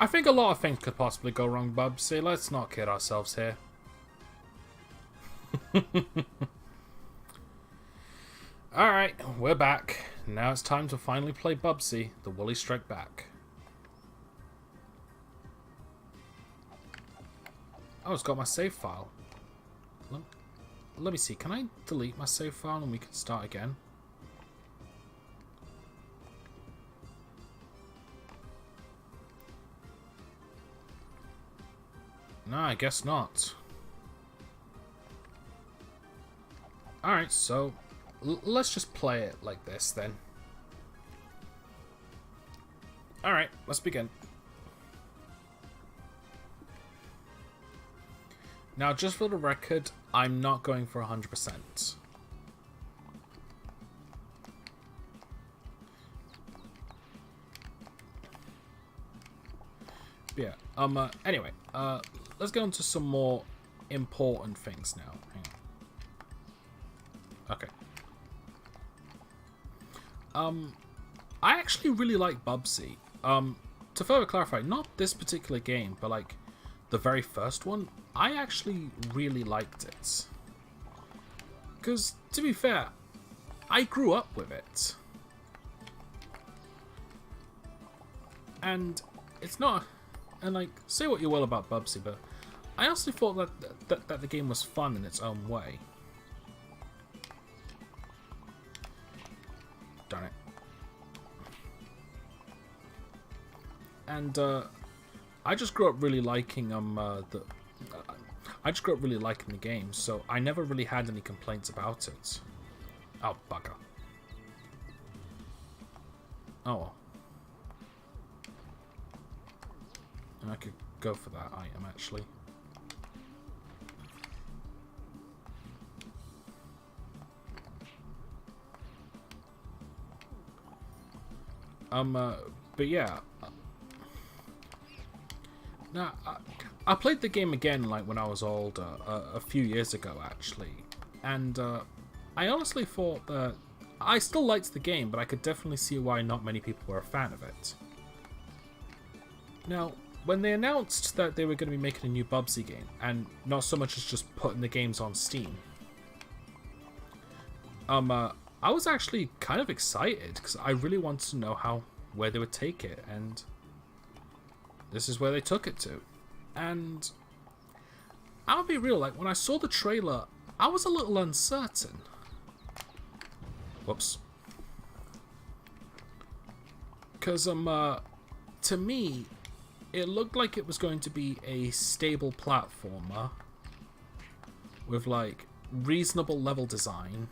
I think a lot of things could possibly go wrong, Bubsy. Let's not kid ourselves here. Alright, we're back. Now it's time to finally play Bubsy, the Woolies Strike Back. Oh, it's got my save file. Let me see, can I delete my save file and we can start again? No, I guess not. Alright, so let's just play it like this then. Alright, let's begin. Now, just for the record, I'm not going for 100%. Yeah, anyway, let's get on to some more important things now. Hang on. Okay. I actually really like Bubsy. To further clarify, not this particular game, but like the very first one, I actually really liked it. Because, to be fair, I grew up with it. And it's not... And, like, say what you will about Bubsy, but I honestly thought that the game was fun in its own way. Darn it. And, I just grew up really liking, I just grew up really liking the game, so I never really had any complaints about it. Oh, bugger. Oh well. And I could go for that item, actually. But yeah. Now, I played the game again, like, when I was older, a few years ago, actually. And, I honestly thought that I still liked the game, but I could definitely see why not many people were a fan of it. Now, when they announced that they were going to be making a new Bubsy game, and not so much as just putting the games on Steam, I was actually kind of excited, because I really wanted to know where they would take it, and this is where they took it to. And I'll be real, like, when I saw the trailer, I was a little uncertain. Whoops. Because, to me, it looked like it was going to be a stable platformer with, like, reasonable level design.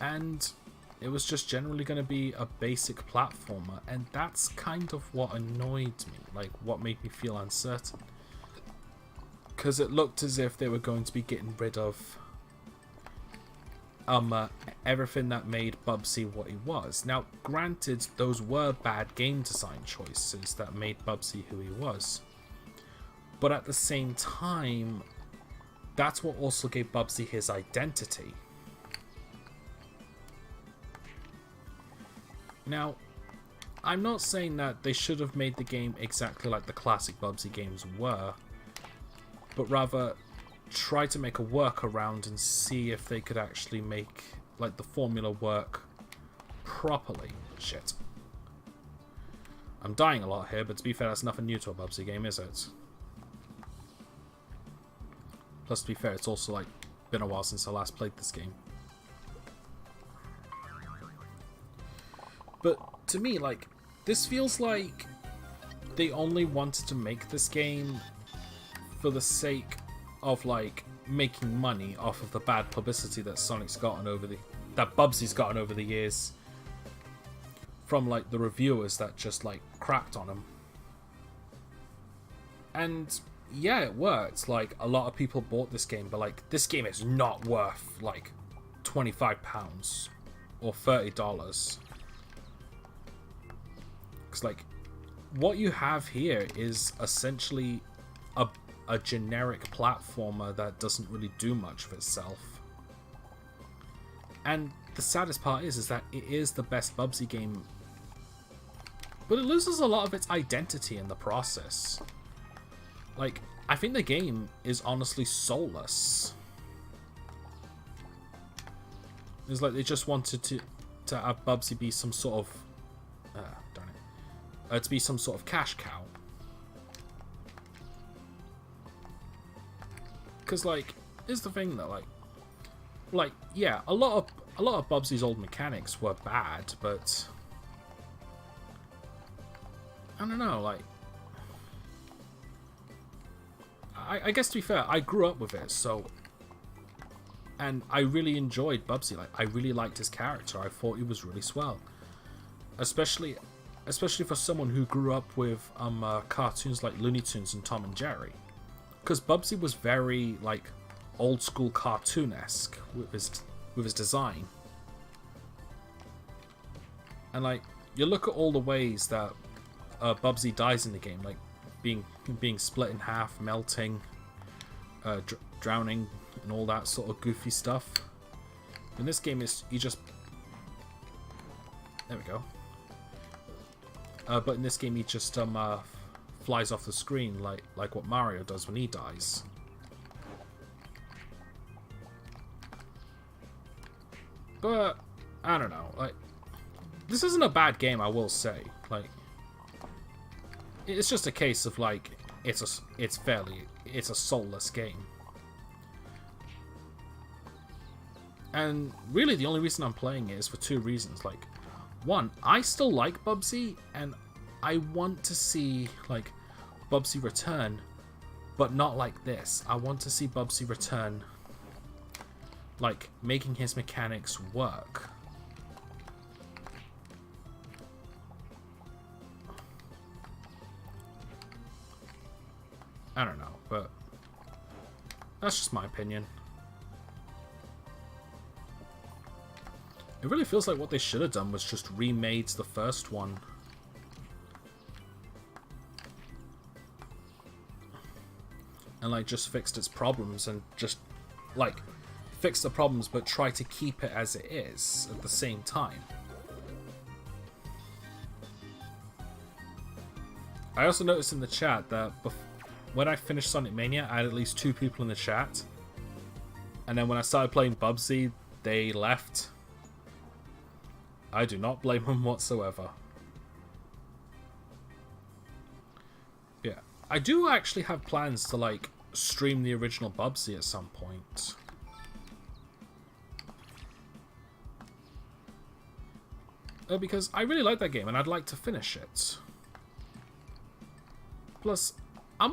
And it was just generally going to be a basic platformer, and that's kind of what annoyed me, like what made me feel uncertain. Because it looked as if they were going to be getting rid of everything that made Bubsy what he was. Now, granted, those were bad game design choices that made Bubsy who he was. But at the same time, that's what also gave Bubsy his identity. Now, I'm not saying that they should have made the game exactly like the classic Bubsy games were, but rather try to make a workaround and see if they could actually make, like, the formula work properly. Shit. I'm dying a lot here, but to be fair, that's nothing new to a Bubsy game, is it? Plus, to be fair, it's also, like, been a while since I last played this game. But to me, like, this feels like they only wanted to make this game for the sake of, like, making money off of the bad publicity that that Bubsy's gotten over the years from, like, the reviewers that just, like, crapped on him. And yeah, it worked. Like, a lot of people bought this game, but, like, this game is not worth, like, £25 or $30. Because, like, what you have here is essentially a generic platformer that doesn't really do much for itself. And the saddest part is that it is the best Bubsy game But it loses a lot of its identity in the process. Like, I think the game is honestly soulless. It's like they just wanted to have Bubsy be some sort of... darn it. To be some sort of cash cow. Because, like, here's the thing though, like, yeah, a lot of Bubsy's old mechanics were bad, but I don't know, like, I guess to be fair, I grew up with it, so, and I really enjoyed Bubsy. Like, I really liked his character. I thought he was really swell, especially for someone who grew up with cartoons like Looney Tunes and Tom and Jerry, because Bubsy was very like old school cartoon-esque with his design. And like, you look at all the ways that Bubsy dies in the game, like being split in half, melting, drowning, and all that sort of goofy stuff. In this game, you just... There we go. But in this game, he just flies off the screen like what Mario does when he dies. But I don't know. Like, this isn't a bad game, I will say. Like, it's just a case of like it's a soulless game. And really, the only reason I'm playing it is for two reasons. Like, one, I still like Bubsy, and I want to see like Bubsy return, but not like this. I want to see Bubsy return, like making his mechanics work. I don't know, but that's just my opinion. It really feels like what they should have done was just remade the first one. And like just fixed its problems and just like fix the problems but try to keep it as it is at the same time. I also noticed in the chat that when I finished Sonic Mania, I had at least 2 people in the chat. And then when I started playing Bubsy, they left. I do not blame them whatsoever. Yeah, I do actually have plans to like stream the original Bubsy at some point. Because I really like that game and I'd like to finish it. Plus, I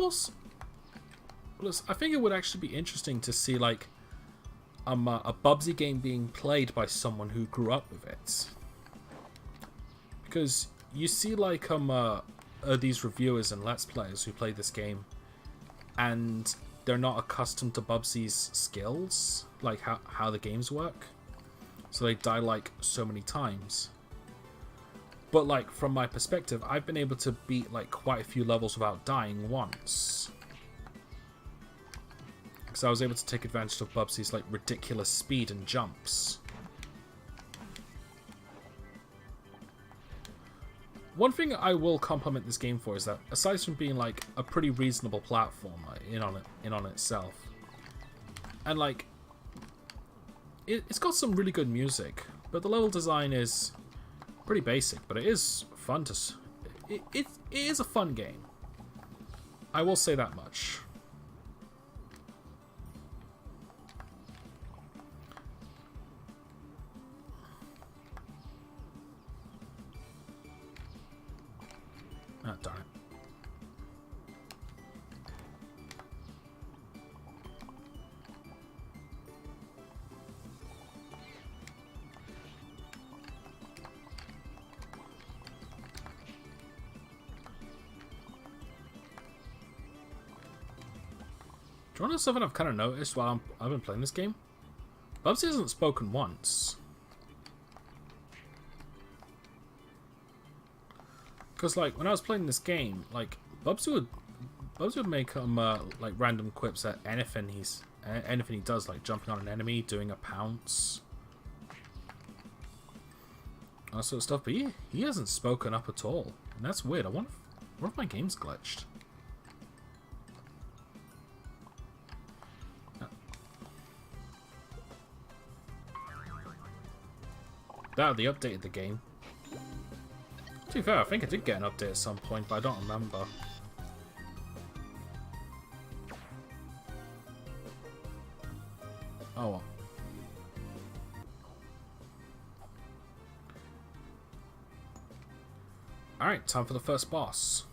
think it would actually be interesting to see like a Bubsy game being played by someone who grew up with it. Because you see like these reviewers and Let's Players who play this game and they're not accustomed to Bubsy's skills, like how the games work. So they die like so many times. But like from my perspective, I've been able to beat like quite a few levels without dying once. Because I was able to take advantage of Bubsy's like ridiculous speed and jumps. One thing I will compliment this game for is that, aside from being like a pretty reasonable platformer in on itself, and like it's got some really good music, but the level design is pretty basic. But it is fun to. It is a fun game. I will say that much. Ah, darn it. Do you want to know something I've kind of noticed while I've been playing this game? Bubsy hasn't spoken once. Because like when I was playing this game, like Bubsy would make like random quips at anything he does, like jumping on an enemy, doing a pounce, that sort of stuff. But he hasn't spoken up at all And that's weird. I wonder if my game's glitched. That, they updated the game. To be fair, I think I did get an update at some point, but I don't remember. Oh well. Alright, time for the first boss.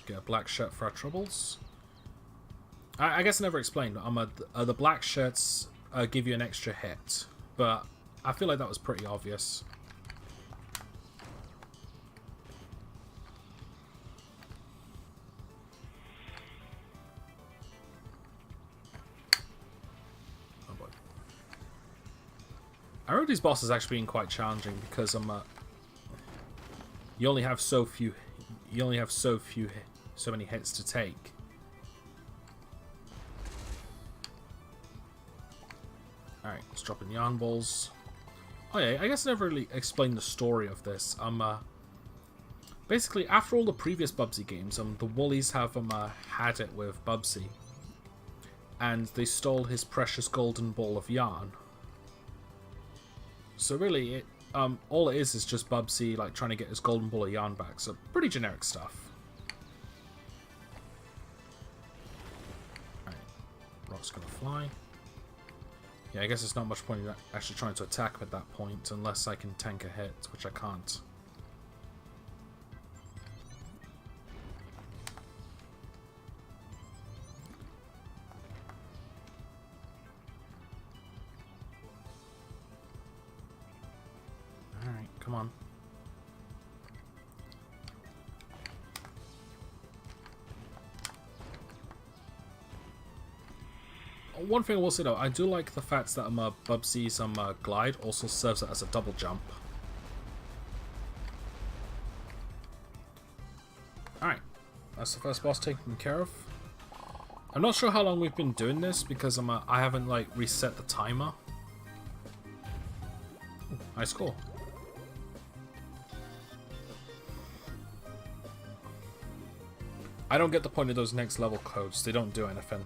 Get a black shirt for our troubles. I guess I never explained. The black shirts give you an extra hit, but I feel like that was pretty obvious. Oh boy. I remember these bosses actually being quite challenging because you only have so many hits to take. Alright, let's drop in yarn balls. Oh yeah, I guess I never really explained the story of this. Basically, after all the previous Bubsy games, the Woolies have had it with Bubsy. And they stole his precious golden ball of yarn. So really, all it is just Bubsy like trying to get his golden ball of yarn back. So pretty generic stuff. Alright, rock's gonna fly. Yeah, I guess it's not much point in actually trying to attack him at that point, unless I can tank a hit, which I can't. Alright, come on. One thing I will say though, I do like the fact that Bubsy's glide also serves it as a double jump. Alright, that's the first boss taken care of. I'm not sure how long we've been doing this because I haven't like reset the timer. Ooh, nice score. I don't get the point of those next level codes, they don't do anything.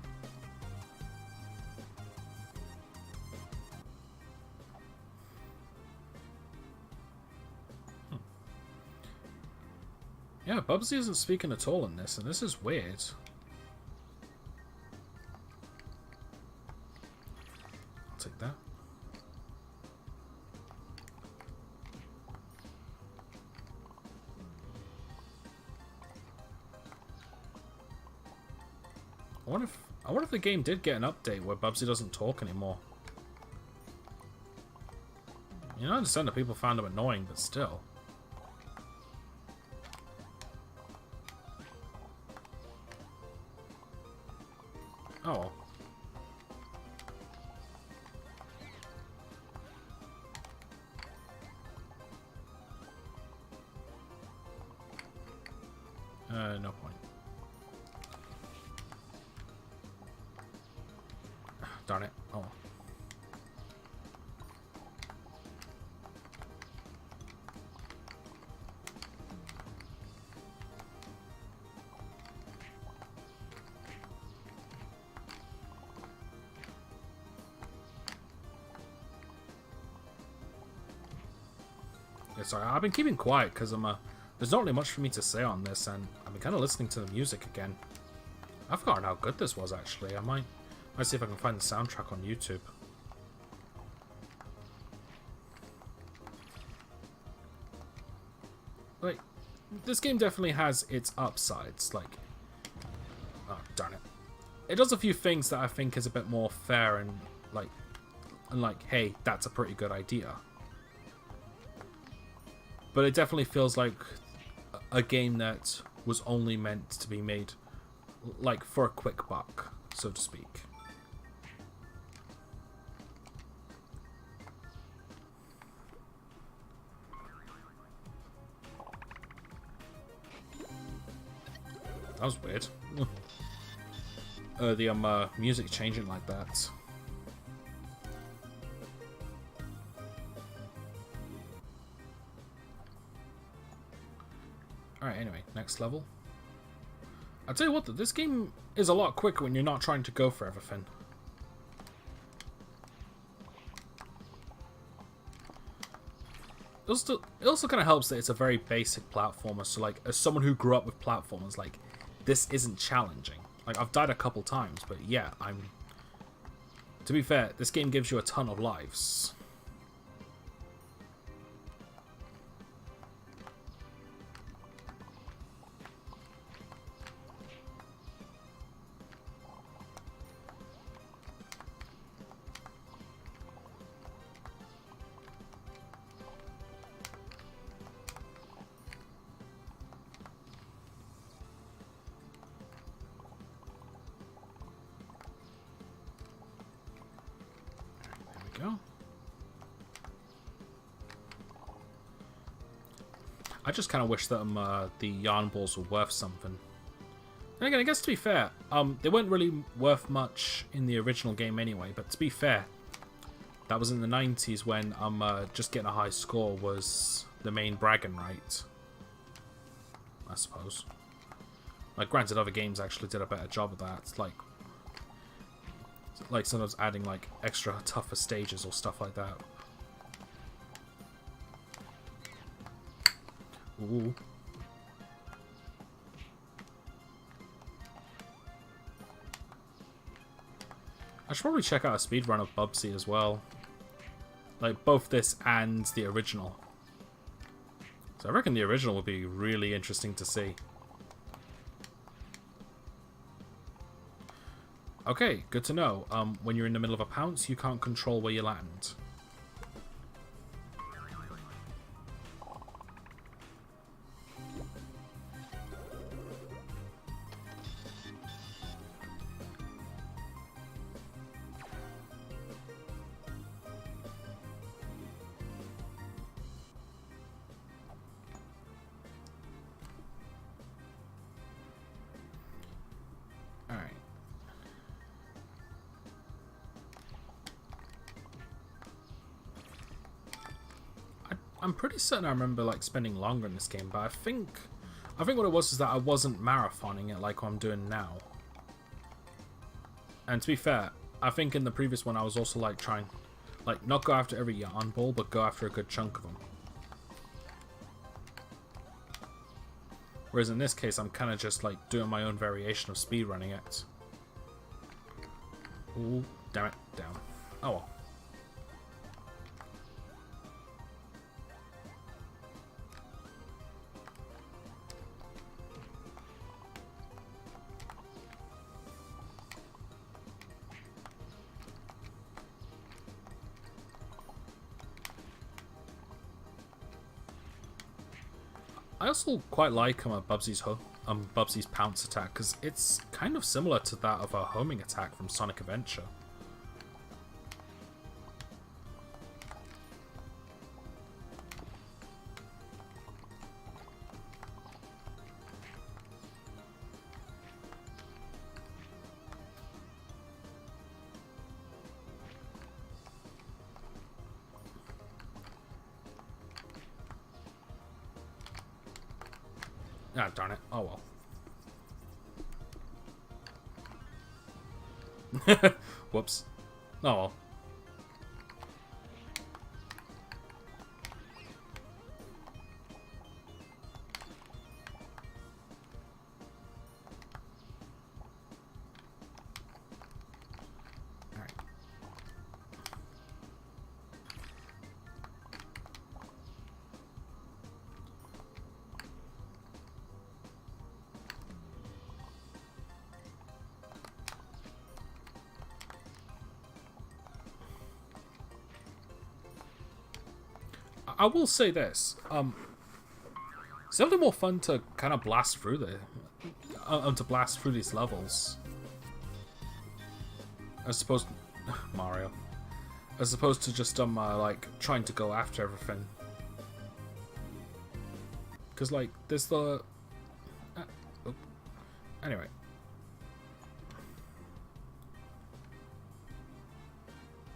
Yeah, Bubsy isn't speaking at all in this, and this is weird. I'll take that. I wonder if the game did get an update where Bubsy doesn't talk anymore. You know, I understand that people found him annoying, but still. Oh. No point. Darn it. Oh. Yeah, sorry, I've been keeping quiet because there's not really much for me to say on this, and I've been kind of listening to the music again. I've forgotten how good this was actually. I might see if I can find the soundtrack on YouTube. Like, this game definitely has its upsides. Like, oh darn it, it does a few things that I think is a bit more fair and like, hey, that's a pretty good idea. But it definitely feels like a game that was only meant to be made, like, for a quick buck, so to speak. That was weird. The music changing like that. Next level. I'll tell you what, this game is a lot quicker when you're not trying to go for everything. It also kind of helps that it's a very basic platformer, so like, as someone who grew up with platformers, like, this isn't challenging. Like, I've died a couple times, but yeah, to be fair, this game gives you a ton of lives. Go. I just kind of wish that the yarn balls were worth something. And again, I guess to be fair, they weren't really worth much in the original game anyway. But to be fair, that was in the 90s when just getting a high score was the main bragging right, I suppose. Like, granted, other games actually did a better job of that. Like sometimes adding like extra tougher stages or stuff like that. Ooh. I should probably check out a speedrun of Bubsy as well. Like both this and the original. So I reckon the original would be really interesting to see. Okay, good to know. When you're in the middle of a pounce, you can't control where you land. Alright. I'm pretty certain I remember like spending longer in this game, but I think what it was is that I wasn't marathoning it like I'm doing now. And to be fair, I think in the previous one I was also like trying, like not go after every yarn ball, but go after a good chunk of them. Whereas in this case, I'm kind of just like doing my own variation of speedrunning it. Ooh, damn it, down. Oh well. I also quite like Bubsy's pounce attack, because it's kind of similar to that of a homing attack from Sonic Adventure. Ah, darn it. Oh well. Whoops. Oh well. Alright. I will say this, it's a little more fun to kind of blast through these levels, as opposed to Mario, as opposed to just like trying to go after everything. Because like there's the anyway.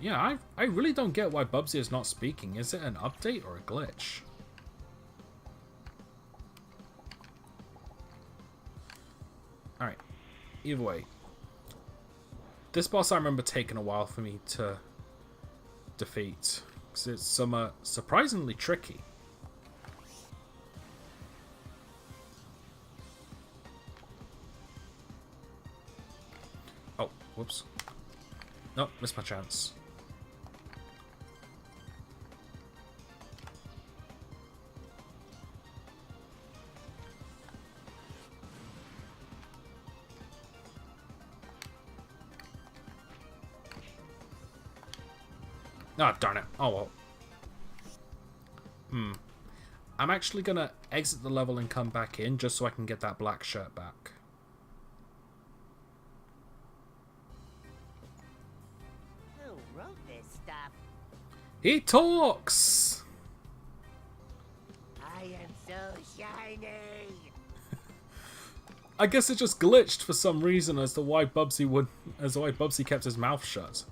Yeah, I really don't get why Bubsy is not speaking. Is it an update or a glitch? Alright. Either way. This boss I remember taking a while for me to defeat. Because it's surprisingly tricky. Oh, whoops. Nope, missed my chance. Ah, oh, darn it. Oh, well. I'm actually going to exit the level and come back in just so I can get that black shirt back. Who wrote this stuff? He talks! I am so shiny! I guess it just glitched for some reason as to why Bubsy kept his mouth shut.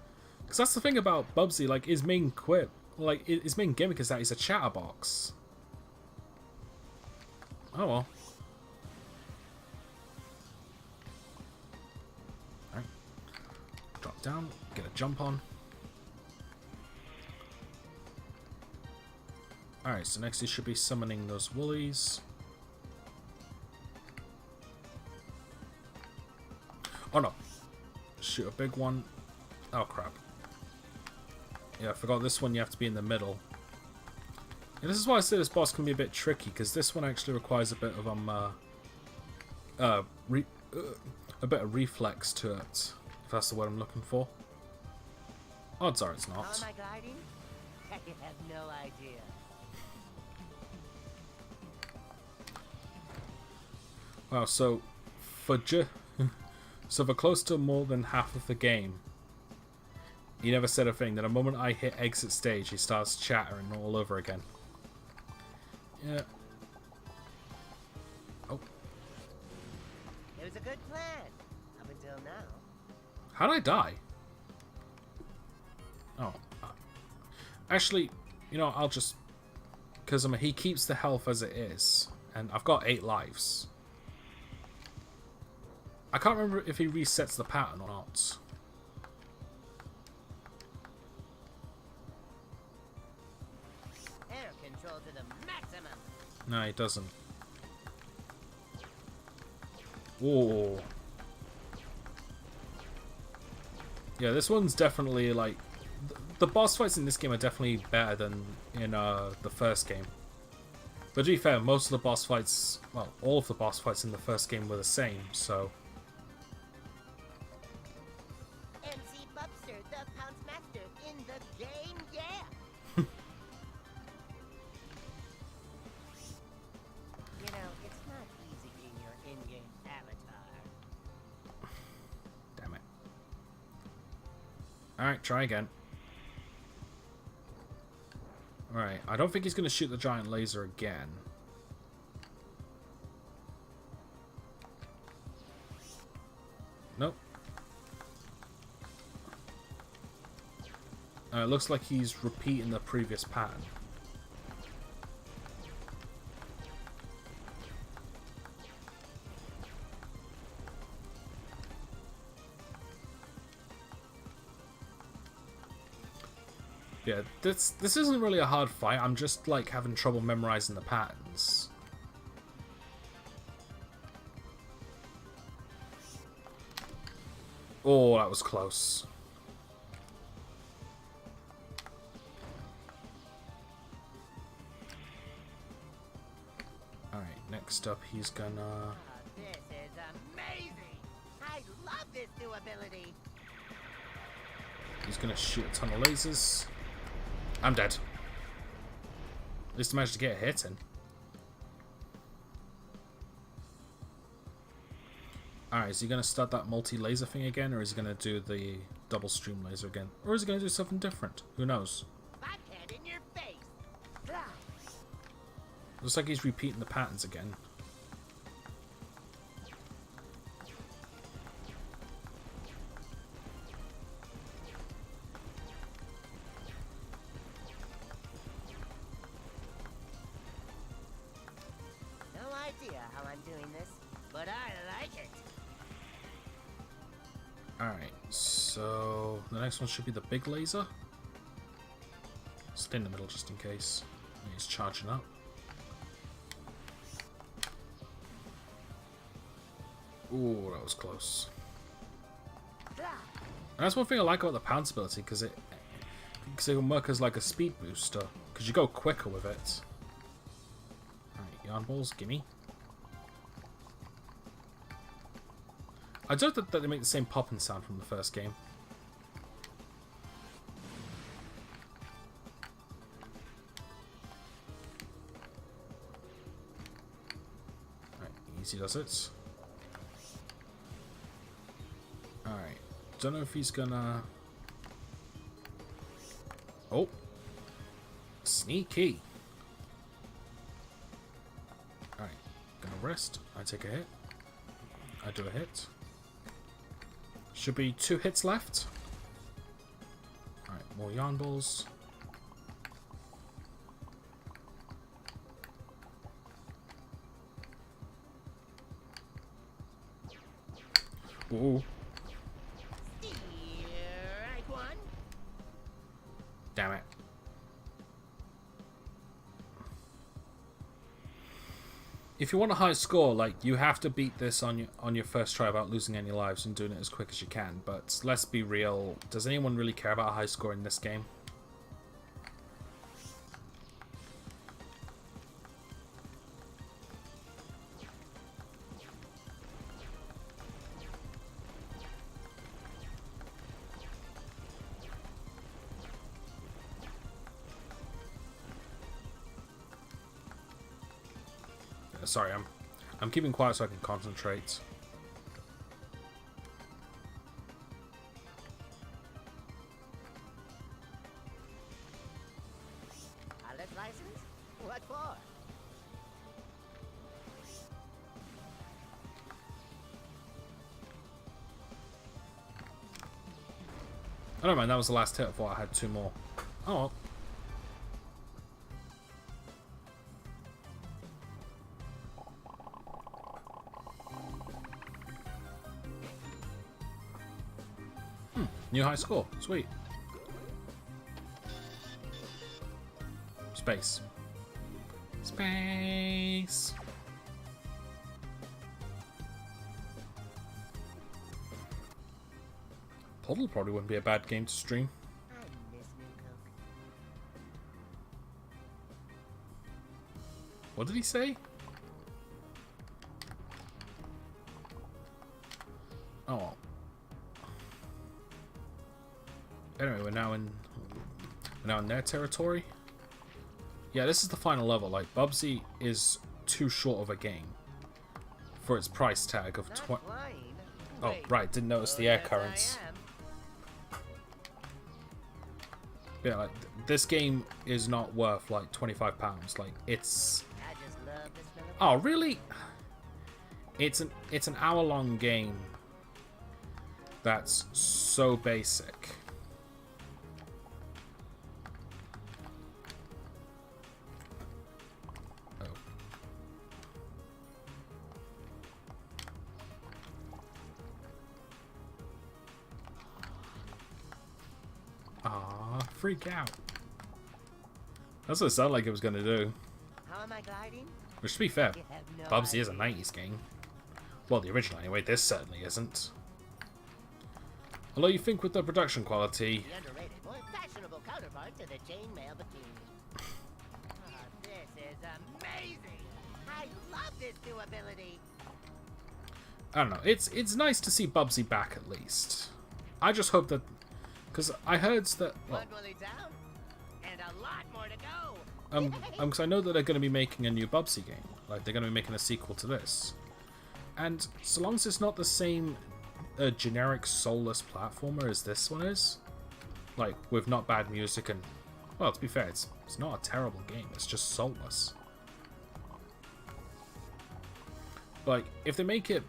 Because that's the thing about Bubsy, like, his main his main gimmick is that he's a chatterbox. Oh well. Alright. Drop down, get a jump on. Alright, so next he should be summoning those Woolies. Oh no. Shoot a big one. Oh crap. Yeah, I forgot this one you have to be in the middle. And this is why I say this boss can be a bit tricky, because this one actually requires a bit of a bit of reflex to it, if that's the word I'm looking for. Odds are it's not. How am I gliding? I have no idea. Wow, so for close to more than half of the game, he never said a thing. Then the moment I hit exit stage, he starts chattering all over again. Yeah. Oh. It was a good plan, up until now. How'd I die? Oh. Actually, you know, I'll just... Because he keeps the health as it is. And I've got 8 lives. I can't remember if he resets the pattern or not. Air control to the maximum. No, he doesn't. Whoa. Yeah, this one's definitely like... The boss fights in this game are definitely better than in the first game. But to be fair, most of the boss fights... Well, all of the boss fights in the first game were the same, so... MC Bubster, the Pounce Master in the game, yeah! You know, it's not easy being your in-game avatar. Damn it. Alright, try again. Alright, I don't think he's going to shoot the giant laser again. Nope. It looks like he's repeating the previous pattern. Yeah, this isn't really a hard fight. I'm just like having trouble memorizing the patterns. Oh, that was close. Alright, next up he's gonna... Oh, this is amazing! I love this new ability! He's gonna shoot a ton of lasers. I'm dead. At least I managed to get a hit in. Alright, is he gonna start that multi-laser thing again, or is he gonna do the double stream laser again? Or is he gonna do something different? Who knows? Backhand in your face! Blah. Looks like he's repeating the patterns again. No idea how I'm doing this, but I like it. Alright, so the next one should be the big laser. Stay in the middle just in case. He's charging up. Ooh, that was close. And that's one thing I like about the pounce ability, because it can work as like a speed booster, because you go quicker with it. Alright, yarn balls, gimme. I don't think that they make the same popping sound from the first game. Alright, easy does it. Alright, don't know if he's gonna... Oh! Sneaky! Alright, gonna rest. I take a hit. I do a hit. Should be 2 hits left. Alright, more yarn balls. Ooh. Right one. Damn it. If you want a high score, like, you have to beat this on your first try without losing any lives and doing it as quick as you can. But let's be real, does anyone really care about a high score in this game? Sorry, I'm keeping quiet so I can concentrate. Pilot license? What for? I don't mind, that was the last hit. I thought I had 2 more. Oh well. New high score. Sweet. Space. Space. Puddle probably wouldn't be a bad game to stream. I miss New Coke. What did he say? Oh well. Anyway, we're now in their territory. Yeah, this is the final level. Like, Bubsy is too short of a game for its price tag of 20. Oh, right, didn't notice the air currents. Yeah, like this game is not worth like £25. Like, it's... I just love this melody. Oh, really? It's an hour-long game that's so basic. Freak out. That's what it sounded like it was going to do. How am I gliding? Which, to be fair, You have no Bubsy is a idea. 90s game. Well, the original anyway, this certainly isn't. Although you think with the production quality... The underrated, more fashionable counterpart to the chainmail bikini. Oh, this is amazing! I love this new ability! I don't know, it's nice to see Bubsy back at least. I just hope that... Because I heard that... Well, One fully down, and a lot more to go! because I know that they're going to be making a new Bubsy game. Like, they're going to be making a sequel to this. And so long as it's not the same generic soulless platformer as this one is, like, with not bad music and... Well, to be fair, it's not a terrible game. It's just soulless. Like, if they make it...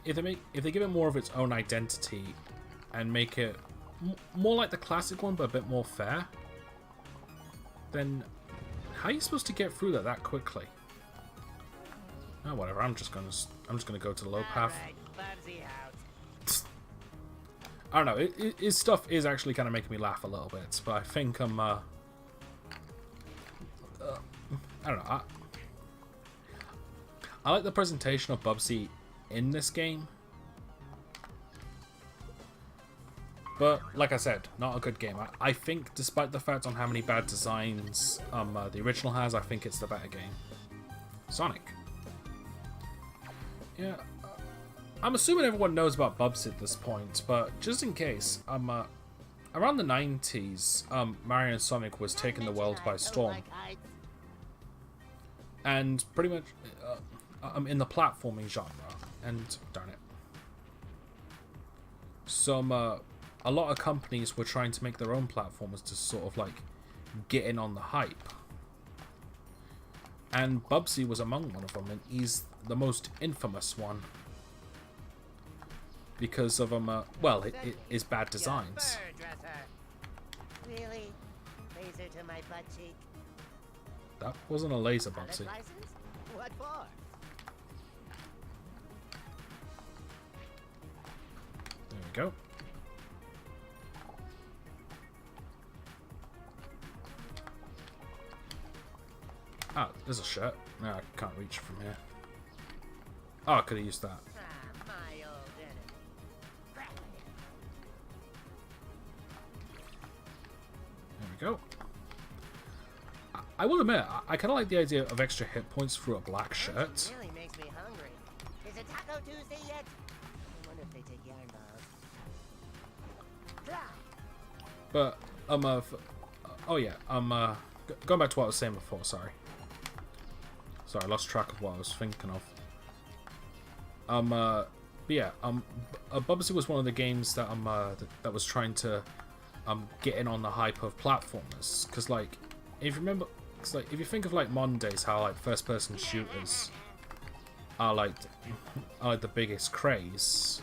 If they give it more of its own identity and make it more like the classic one, but a bit more fair, then how are you supposed to get through that quickly? Oh, whatever. I'm just gonna go to the low path. Alright, Bubsy out. I don't know. His stuff is actually kind of making me laugh a little bit, but I think I'm. I don't know. I like the presentation of Bubsy in this game, but like I said, not a good game. I think, despite the fact on how many bad designs the original has, I think it's the better game. Sonic. Yeah. I'm assuming everyone knows about Bubsy at this point, but just in case, around the 90s, Mario and Sonic was taking the world by storm. And pretty much, in the platforming genre, and darn it. A lot of companies were trying to make their own platformers to sort of like get in on the hype. And Bubsy was among one of them, and he's the most infamous one. Because of well, his bad designs. Really? Laser to my butt cheek. That wasn't a laser, Bubsy. What for? There we go. Ah, there's a shirt. No, I can't reach from here. Oh, I could have used that. My old enemy. There we go. I will admit, I kind of like the idea of extra hit points through a black shirt. Really makes me hungry. Is it Taco Tuesday yet? I wonder if they take yarn balls. But oh yeah, going back to what I was saying before. Sorry, I lost track of what I was thinking of. But yeah, Bubsy was one of the games that that was trying to get in on the hype of platformers, because like if you remember. Cause, like, if you think of like modern days, how like first-person shooters are like the biggest craze,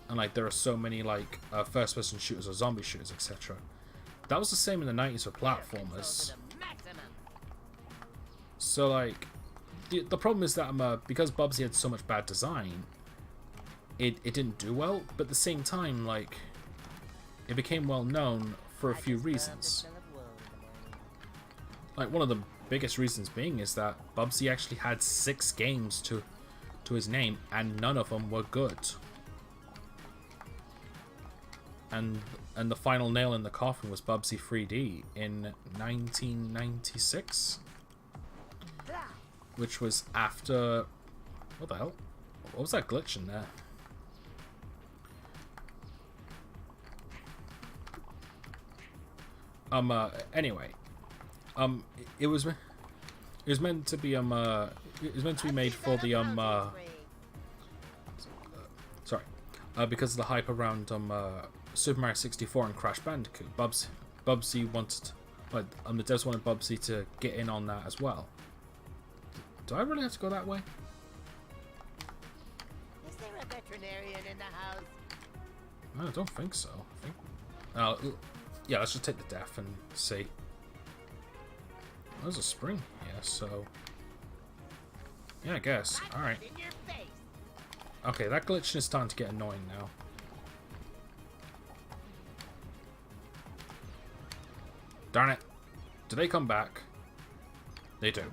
and like there are so many like first-person shooters or zombie shooters, etc. That was the same in the 90s with platformers. So like the problem is that because Bubsy had so much bad design, it didn't do well. But at the same time, like it became well known for a few reasons. Like, one of the biggest reasons being is that Bubsy actually had 6 games to his name, and none of them were good. And the final nail in the coffin was Bubsy 3D in 1996, which was after... What the hell? What was that glitch in there? Anyway. It was meant to be made for the sorry, because of the hype around Super Mario 64 and Crash Bandicoot. Bubsy wanted, like, the devs wanted Bubsy to get in on that as well. Do I really have to go that way? Is there a veterinarian in the house? I don't think so. Yeah, let's just take the death and see. There's a spring here, so... Yeah, I guess. Alright. Okay, that glitch is starting to get annoying now. Darn it. Do they come back? They do.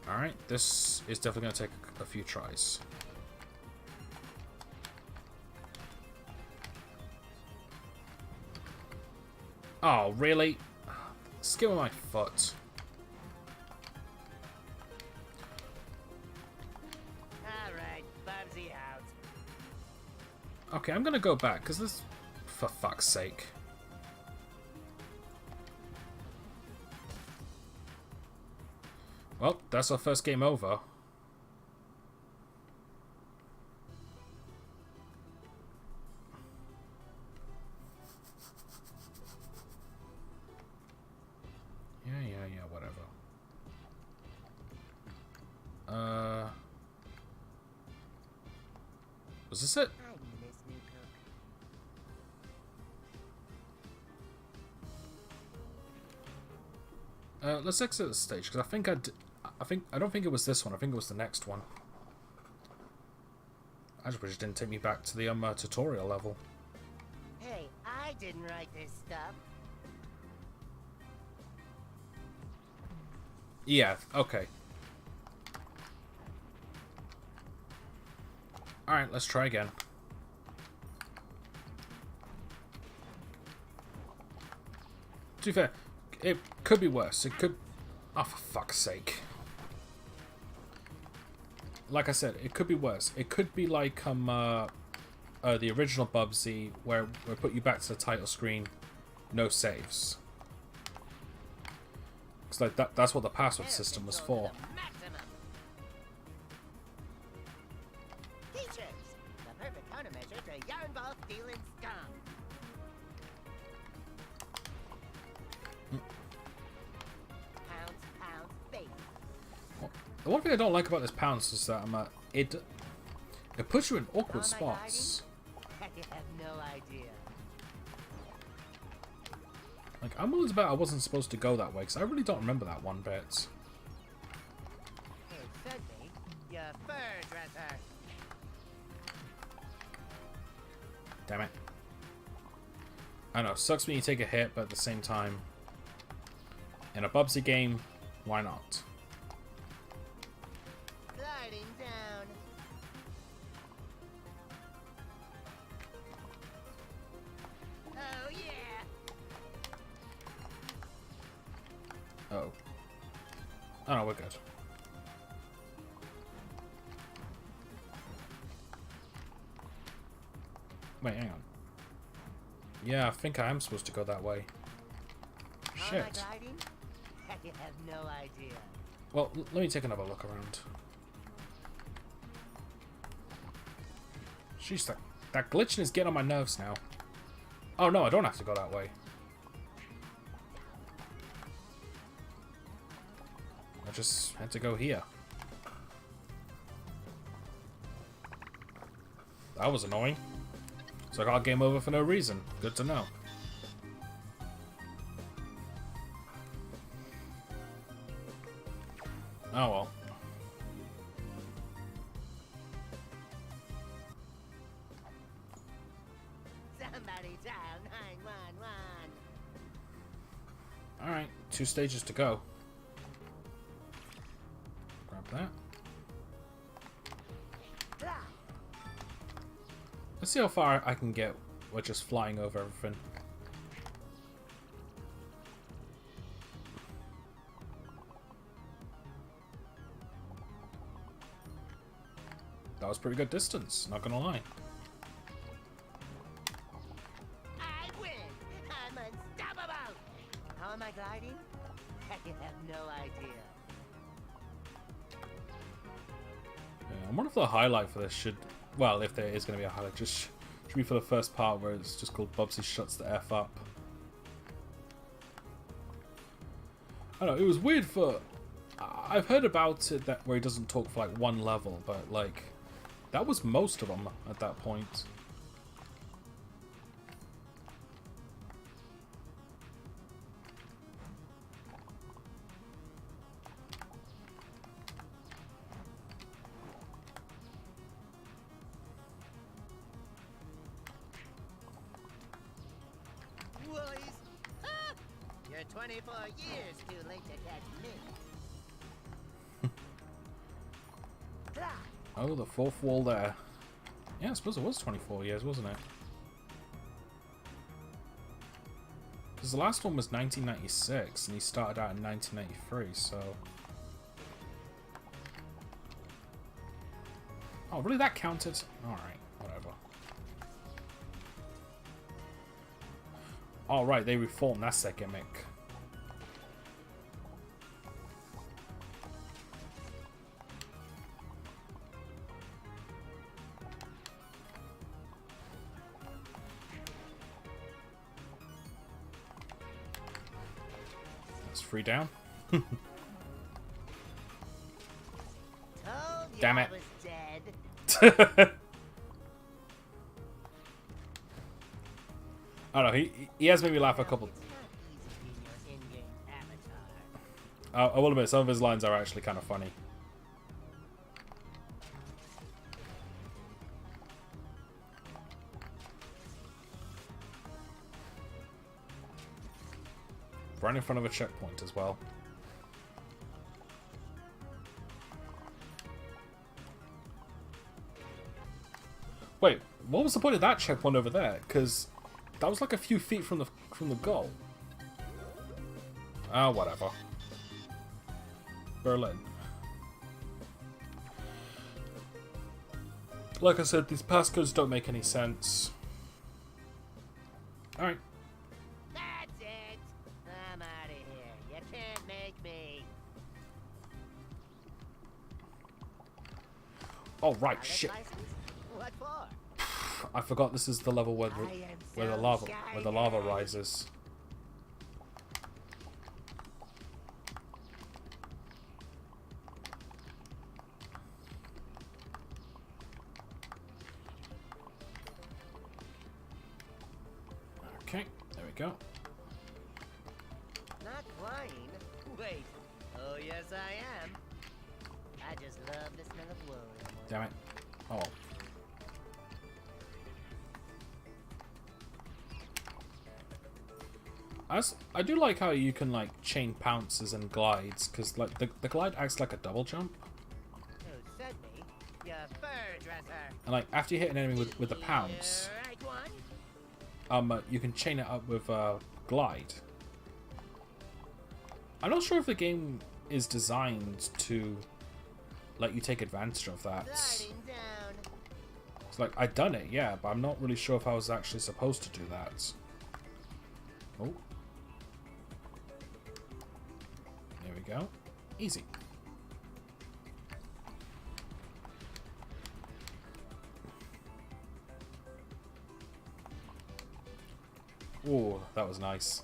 Alright, this is definitely going to take a few tries. Oh, really? Skin with my foot. Alright, Bubsy out. Okay, I'm gonna go back, because this... For fuck's sake. Well, that's our first game over. Yeah, whatever. Was this it? I miss New Cook. Let's exit the stage, because I I don't think it was this one. I think it was the next one. I just wish it didn't take me back to the tutorial level. Hey, I didn't write this stuff. Yeah, okay. Alright, let's try again. To be fair, it could be worse. It could... Oh, for fuck's sake. Like I said, it could be worse. It could be like the original Bubsy, where we put you back to the title screen, no saves. Because like that's what the password system was for. Teachers, the perfect countermeasure to yarn ball feeling scum. Pounce, face. The one thing I don't like about this pounce is that it puts you in awkward spots. You have no idea. Like, I'm willing to bet I wasn't supposed to go that way, because I really don't remember that one bit. It should be your fur dresser. Damn it. I know, sucks when you take a hit, but at the same time, in a Bubsy game, why not? Gliding down. Oh yeah. Oh. Oh no, we're good. Wait, hang on. Yeah, I think I am supposed to go that way. How am I Shit. gliding? You have no idea. Well, let me take another look around. Jeez, that glitching is getting on my nerves now. Oh no, I don't have to go that way. I just had to go here. That was annoying. So I got game over for no reason. Good to know. Oh well. Somebody dial 911. Alright, 2 stages to go. Grab that. Blah. Let's see how far I can get with just flying over everything. That was pretty good distance, not gonna lie. I win! I'm unstoppable! How am I gliding? You have no idea. Yeah, I wonder if the highlight for this should... Well, if there is going to be a highlight, just should be for the first part where it's just called Bubsy Shuts the F Up. I don't know, it was weird for... I've heard about it that where he doesn't talk for like one level, but like... That was most of them at that point. Woolies! Ah! You're 24 years too late to catch me. Blah. Oh, the fourth wall there. Yeah, I suppose it was 24 years, wasn't it? Because the last one was 1996, and he started out in 1993, so... Oh, really? That counted? Alright, whatever. Alright, they reformed. That's their gimmick. That's free down. Told you Damn I it. was dead. I don't know, he has made me laugh a couple... It's not easy being your in-game avatar. I will admit, some of his lines are actually kind of funny. Right in front of a checkpoint as well. Wait, what was the point of that checkpoint over there? Because that was like a few feet from the goal. Ah, whatever. Berlin. Like I said, these passcodes don't make any sense. Alright. That's it. I'm out of here. You can't make me. Oh, right, Pilot's shit. license? What for? I forgot this is the level where the lava rises. Okay, there we go. Not flying? Wait. Oh, yes, I am. I just love the smell of wool. Damn it. Oh. I do like how you can like chain pounces and glides, because like the glide acts like a double jump. Who said me? Your fur dresser. And like after you hit an enemy with the pounce, Right one? you can chain it up with glide. I'm not sure if the game is designed to let you take advantage of that. Sliding down. It's like I done it, yeah, but I'm not really sure if I was actually supposed to do that. Oh. There we go. Easy. Oh, that was nice.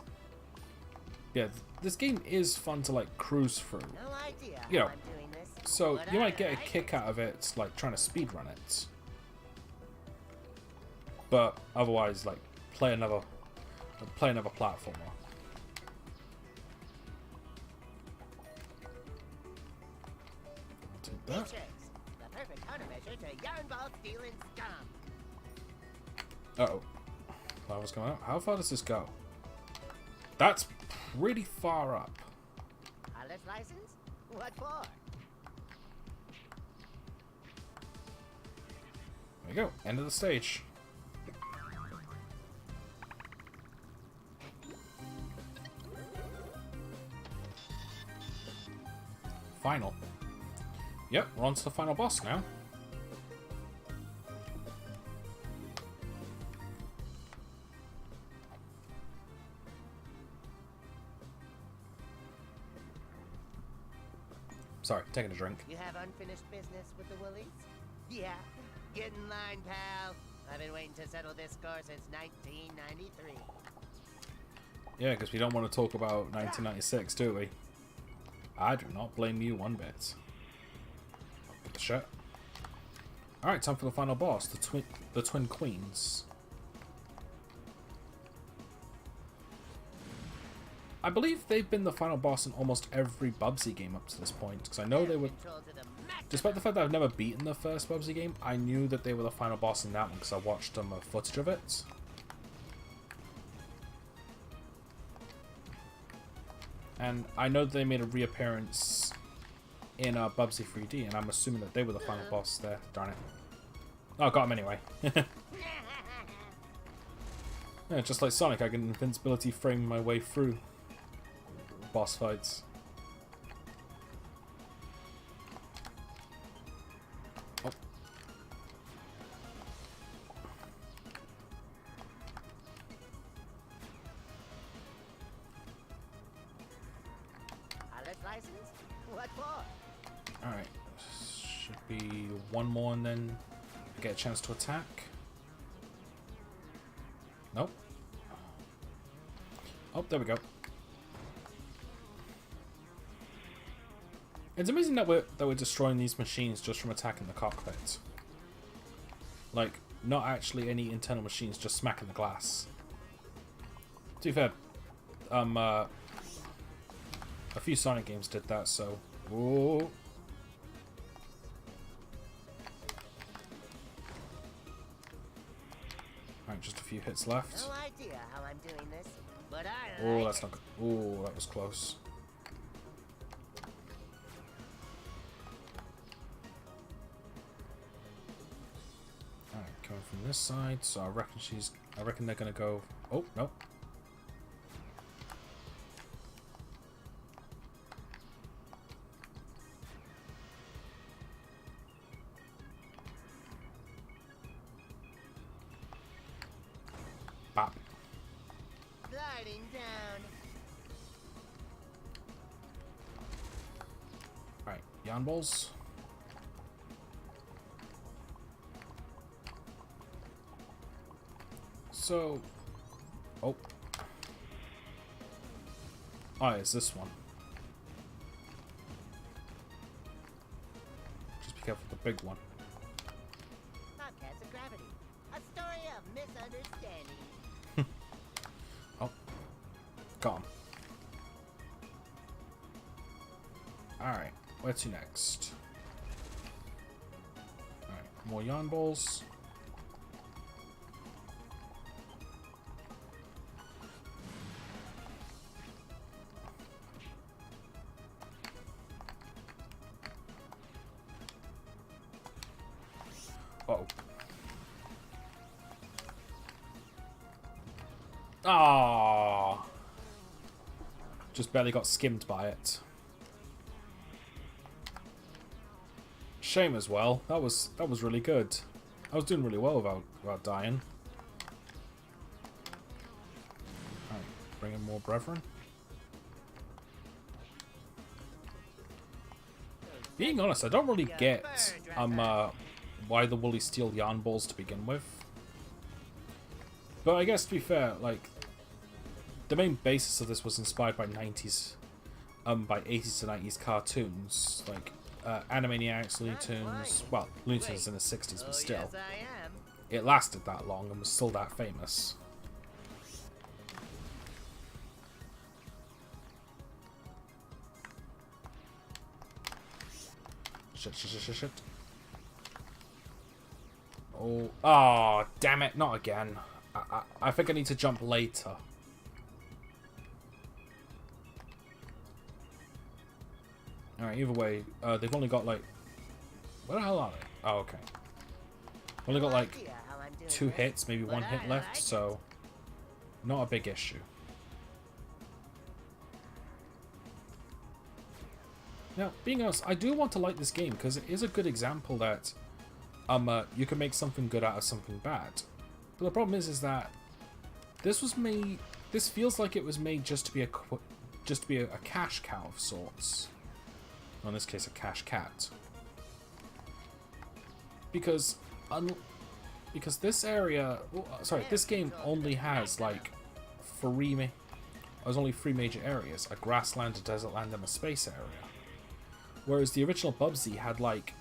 Yeah, this game is fun to like cruise through. No idea You know, how I'm doing this. so but you I might get a like kick it. out of it, like trying to speedrun it. But otherwise, like play another platformer. I'll take that. Matrix, the perfect countermeasure to yarn ball stealing scum. Uh-oh. Lava's coming out. How far does this go? That's pretty far up. Pilot's license? What for? There we go. End of the stage. Final. Yep, we're on to the final boss now. Sorry, taking a drink. You have unfinished business with the Woolies? Yeah. Get in line, pal. I've been waiting to settle this score since 1993. Yeah, because we don't want to talk about 1996, do we? I do not blame you one bit. Get the shirt. Alright, time for the final boss, the Twin Queens. I believe they've been the final boss in almost every Bubsy game up to this point, because I know they were... Control to the maximum. Despite the fact that I've never beaten the first Bubsy game, I knew that they were the final boss in that one, because I watched footage of it. And I know they made a reappearance in Bubsy 3D, and I'm assuming that they were the final boss there. Darn it. Oh, got him anyway. Yeah, just like Sonic, I can invincibility frame my way through boss fights. Oh. Pilot's license? What for? Alright. Should be one more and then I get a chance to attack. Nope. Oh, there we go. It's amazing that we're destroying these machines just from attacking the cockpit. Like, not actually any internal machines, just smacking the glass. To be fair, A few Sonic games did that, so... Whoa. Alright, just a few hits left. No idea how I'm doing this, but I Oh, like that's it. not good. Oh, that was close. Alright, coming from this side, so I reckon they're gonna go... Oh, no. Bop. Sliding down. Right, yarn balls. So... Oh. Oh, it's this one. Just be careful with the big one. Bobcats of Gravity. A story of misunderstanding. Oh. Gone. Alright, where to next? Alright, more yarn balls. Uh-oh. Ah, just barely got skimmed by it. Shame as well. That was really good. I was doing really well without dying. Alright, bring in more brethren. Being honest, I don't really get why the Woolies steal yarn balls to begin with. But I guess to be fair, like the main basis of this was inspired by 80s to 90s cartoons, like Animaniacs, Looney Tunes. Well, Looney Tunes in the 60s, but still, Yes, I am. it lasted that long and was still that famous. Shit. Oh, ah, damn it, not again. I think I need to jump later. Alright, either way, they've only got like... Where the hell are they? Oh, okay. Only got like Idea how I'm doing 2 this, hits, maybe but 1 hit I left, like it. so... Not a big issue. Now, being honest, I do want to like this game because it is a good example that you can make something good out of something bad. But the problem is that this was made. This feels like it was made just to be a cash cow of sorts. Or in this case, a cash cat. Because this area, this game only has like there's only 3 major areas: a grassland, a desert land, and a space area. Whereas the original Bubsy had like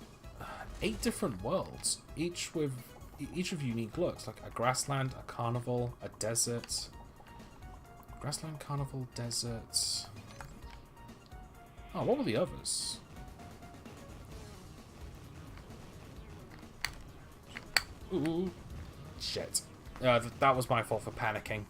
8 different worlds, each with unique looks, like a grassland, a carnival, a desert. Grassland, carnival, desert. Oh, what were the others? Ooh, shit. That was my fault for panicking.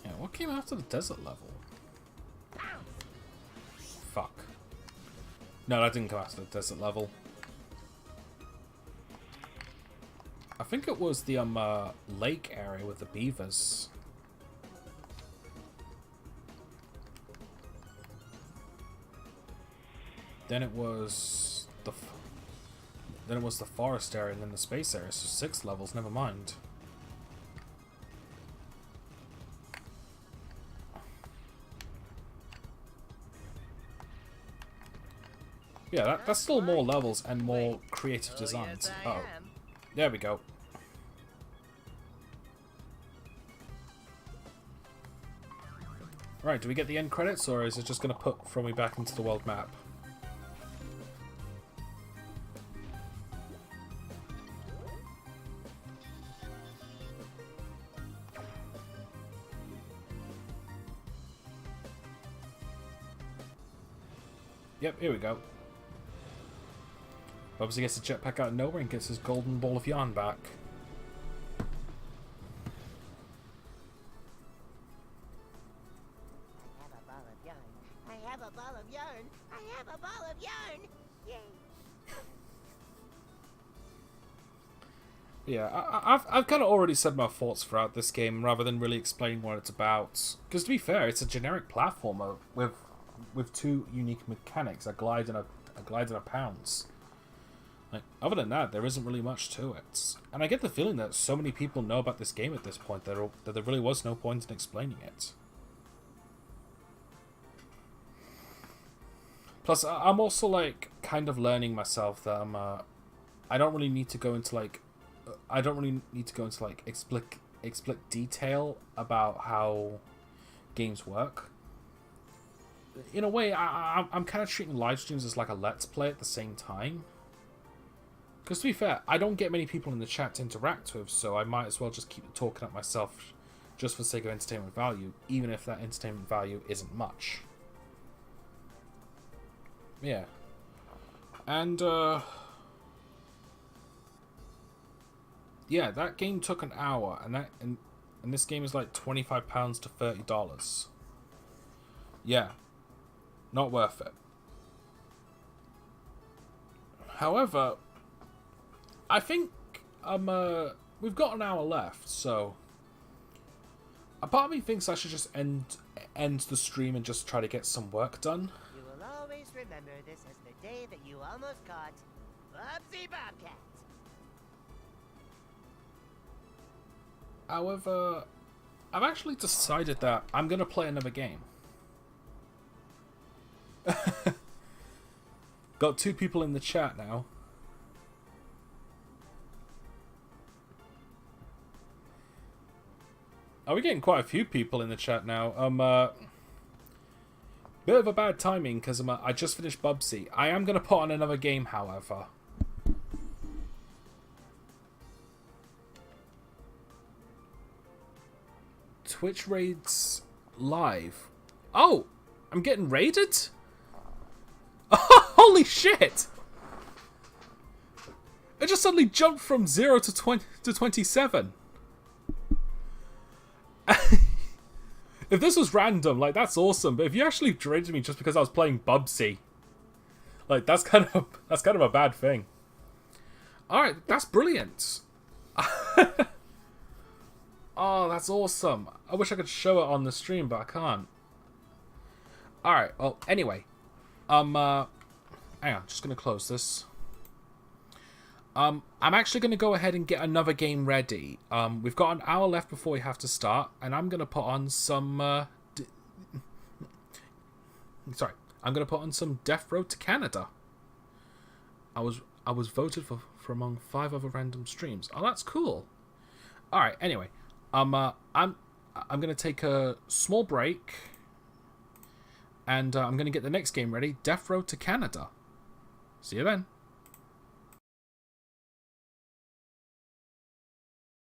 Yeah, what came after the desert level? Fuck. No, that didn't come after the desert level. I think it was the lake area with the beavers. Then it was the forest area and then the space area. So 6 levels. Never mind. Yeah, that's still more levels and more creative designs. Yes, I Oh, am. there we go. Right, do we get the end credits, or is it just going to throw me back into the world map? Yep, here we go. Bubsy gets a jetpack out of nowhere and gets his golden ball of yarn back. I have a ball of yarn. I have a ball of yarn. Yay. Yeah, I've kind of already said my thoughts throughout this game, rather than really explaining what it's about. Because to be fair, it's a generic platformer with two unique mechanics: a glide and a pounce. Like, other than that, there isn't really much to it. And I get the feeling that so many people know about this game at this point that there really was no point in explaining it. Plus, I'm also like kind of learning myself that I don't really need to go into like. I don't really need to go into like explicit detail about how games work. In a way, I'm kind of treating live streams as like a let's play at the same time. Because to be fair, I don't get many people in the chat to interact with, so I might as well just keep talking at myself just for the sake of entertainment value, even if that entertainment value isn't much. Yeah. And, yeah, that game took an hour, and this game is like £25 to $30. Yeah. Not worth it. However, I think we've got an hour left, so a part of me thinks I should just end the stream and just try to get some work done. You will always remember this as the day that you almost caught Bubsy Bobcat. However, I've actually decided that I'm gonna play another game. Got 2 people in the chat now. Are we getting quite a few people in the chat now? Bit of a bad timing because I just finished Bubsy. I am going to put on another game, however. Twitch raids live. Oh, I'm getting raided? Holy shit! It just suddenly jumped from 0 to 27. If this was random, like, that's awesome. But if you actually raided me just because I was playing Bubsy, like, that's kind of a bad thing. All right, that's brilliant. Oh, that's awesome. I wish I could show it on the stream, but I can't. All right. Well, anyway, hang on. Just gonna close this. I'm actually going to go ahead and get another game ready. We've got an hour left before we have to start, and I'm going to put on some... I'm going to put on some Death Road to Canada. I was voted for among 5 other random streams. Oh, that's cool. All right. Anyway, I'm going to take a small break, and I'm going to get the next game ready. Death Road to Canada. See you then.